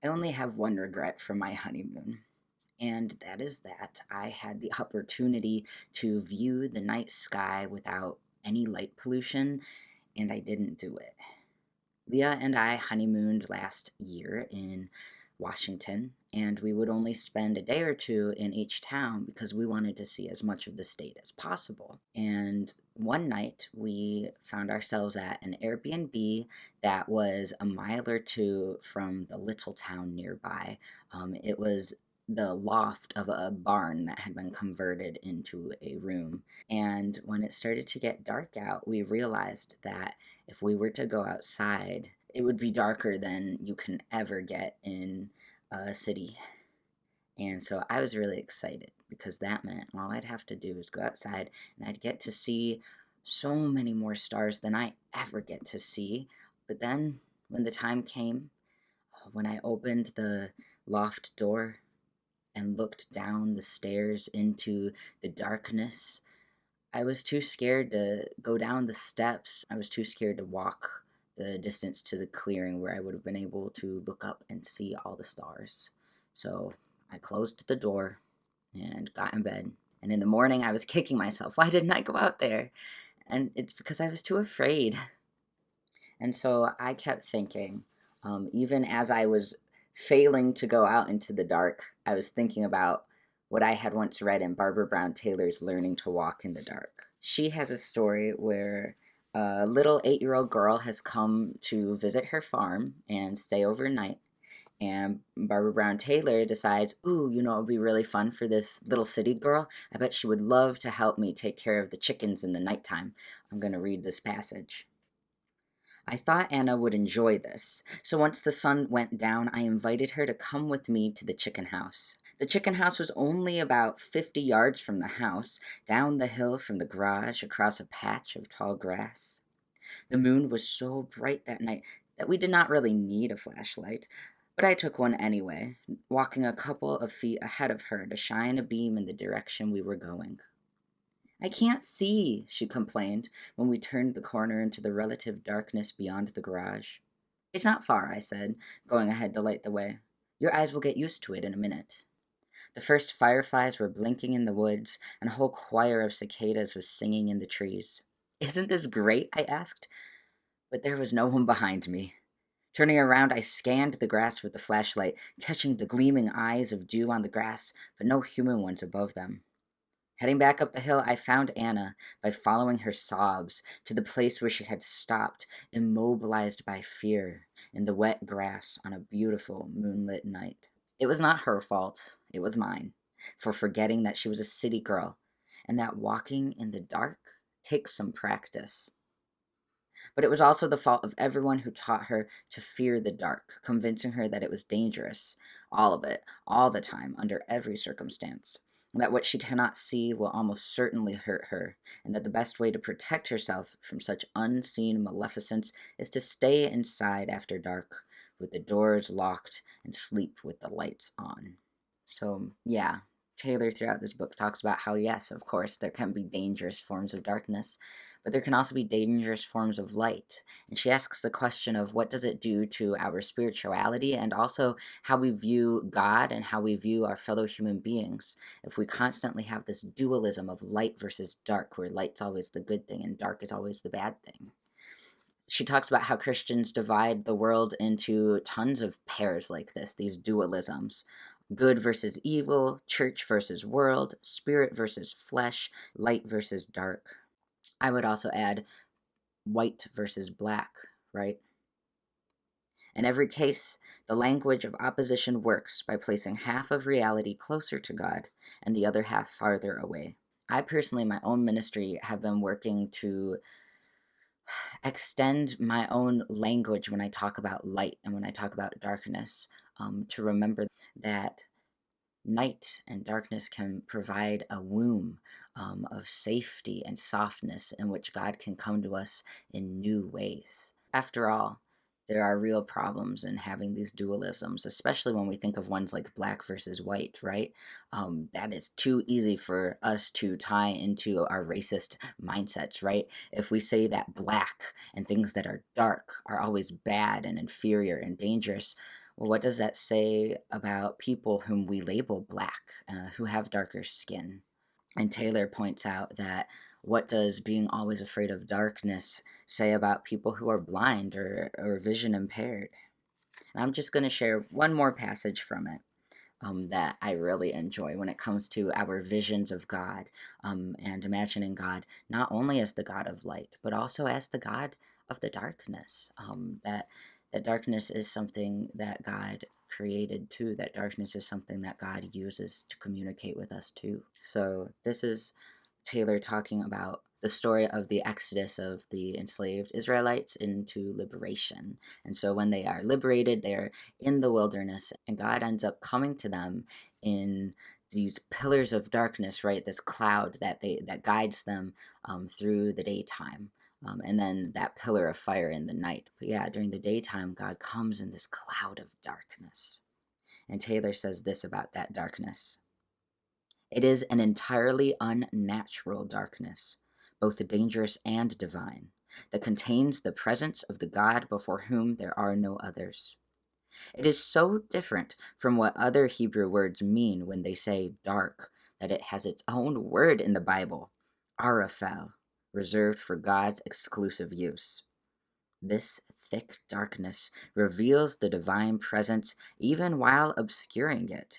I only have one regret from my honeymoon, and that is that I had the opportunity to view the night sky without any light pollution, and I didn't do it. Leah and I honeymooned last year in Washington, and we would only spend a day or two in each town because we wanted to see as much of the state as possible. And one night we found ourselves at an Airbnb that was a mile or two from the little town nearby. It was the loft of a barn that had been converted into a room. And when it started to get dark out, we realized that if we were to go outside, it would be darker than you can ever get in a city. And so I was really excited because that meant all I'd have to do is go outside and I'd get to see so many more stars than I ever get to see. But then when the time came, when I opened the loft door and looked down the stairs into the darkness, I was too scared to go down the steps. I was too scared to walk the distance to the clearing where I would have been able to look up and see all the stars. So I closed the door and got in bed. And in the morning, I was kicking myself. Why didn't I go out there? And it's because I was too afraid. And so I kept thinking, even as I was failing to go out into the dark, I was thinking about what I had once read in Barbara Brown Taylor's Learning to Walk in the Dark. She has a story where a little 8-year-old girl has come to visit her farm and stay overnight. And Barbara Brown Taylor decides, ooh, it would be really fun for this little city girl. I bet she would love to help me take care of the chickens in the nighttime. I'm going to read this passage. I thought Anna would enjoy this, so once the sun went down, I invited her to come with me to the chicken house. The chicken house was only about 50 yards from the house, down the hill from the garage, across a patch of tall grass. The moon was so bright that night that we did not really need a flashlight, but I took one anyway, walking a couple of feet ahead of her to shine a beam in the direction we were going. I can't see, she complained when we turned the corner into the relative darkness beyond the garage. It's not far, I said, going ahead to light the way. Your eyes will get used to it in a minute. The first fireflies were blinking in the woods, and a whole choir of cicadas was singing in the trees. Isn't this great? I asked, but there was no one behind me. Turning around, I scanned the grass with the flashlight, catching the gleaming eyes of dew on the grass, but no human ones above them. Heading back up the hill, I found Anna by following her sobs to the place where she had stopped, immobilized by fear, in the wet grass on a beautiful moonlit night. It was not her fault, it was mine, for forgetting that she was a city girl, and that walking in the dark takes some practice. But it was also the fault of everyone who taught her to fear the dark, convincing her that it was dangerous, all of it, all the time, under every circumstance, that what she cannot see will almost certainly hurt her, and that the best way to protect herself from such unseen maleficence is to stay inside after dark, with the doors locked, and sleep with the lights on. So, yeah, Taylor throughout this book talks about how, yes, of course, there can be dangerous forms of darkness, but there can also be dangerous forms of light. And she asks the question of what does it do to our spirituality and also how we view God and how we view our fellow human beings if we constantly have this dualism of light versus dark, where light's always the good thing and dark is always the bad thing. She talks about how Christians divide the world into tons of pairs like this, these dualisms: good versus evil, church versus world, spirit versus flesh, light versus dark. I would also add white versus black, right? In every case, the language of opposition works by placing half of reality closer to God and the other half farther away. I personally, in my own ministry, have been working to extend my own language when I talk about light and when I talk about darkness, to remember that night and darkness can provide a womb of safety and softness in which God can come to us in new ways. After all, there are real problems in having these dualisms, especially when we think of ones like black versus white, right? That is too easy for us to tie into our racist mindsets, right? If we say that black and things that are dark are always bad and inferior and dangerous, What does that say about people whom we label black, who have darker skin? And Taylor points out that what does being always afraid of darkness say about people who are blind or vision impaired? And I'm just going to share one more passage from it. That I really enjoy when it comes to our visions of God, and imagining God not only as the God of light, but also as the God of the darkness. That darkness is something that God created too. That darkness is something that God uses to communicate with us too. So this is Taylor talking about the story of the exodus of the enslaved Israelites into liberation. And so when they are liberated, they're in the wilderness, and God ends up coming to them in these pillars of darkness, right? This cloud that guides them through the daytime. And then that pillar of fire in the night. But yeah, during the daytime, God comes in this cloud of darkness. And Taylor says this about that darkness: it is an entirely unnatural darkness, both dangerous and divine, that contains the presence of the God before whom there are no others. It is so different from what other Hebrew words mean when they say dark that it has its own word in the Bible, Araphel, reserved for God's exclusive use. This thick darkness reveals the divine presence even while obscuring it,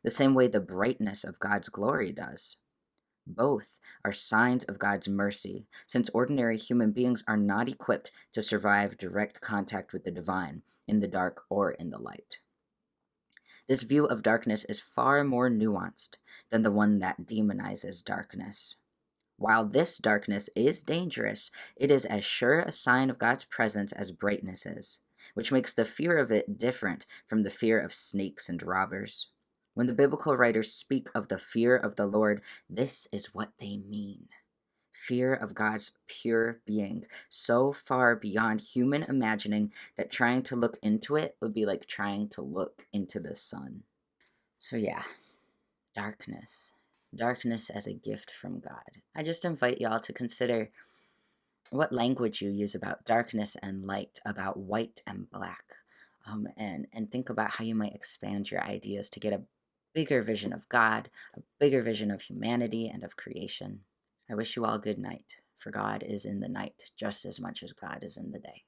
the same way the brightness of God's glory does. Both are signs of God's mercy, since ordinary human beings are not equipped to survive direct contact with the divine, in the dark or in the light. This view of darkness is far more nuanced than the one that demonizes darkness. While this darkness is dangerous, it is as sure a sign of God's presence as brightness is, which makes the fear of it different from the fear of snakes and robbers. When the biblical writers speak of the fear of the Lord, this is what they mean: fear of God's pure being, so far beyond human imagining that trying to look into it would be like trying to look into the sun. So, yeah, darkness. Darkness as a gift from God. I just invite y'all to consider what language you use about darkness and light, about white and black, and think about how you might expand your ideas to get a bigger vision of God, a bigger vision of humanity and of creation. I wish you all good night, for God is in the night just as much as God is in the day.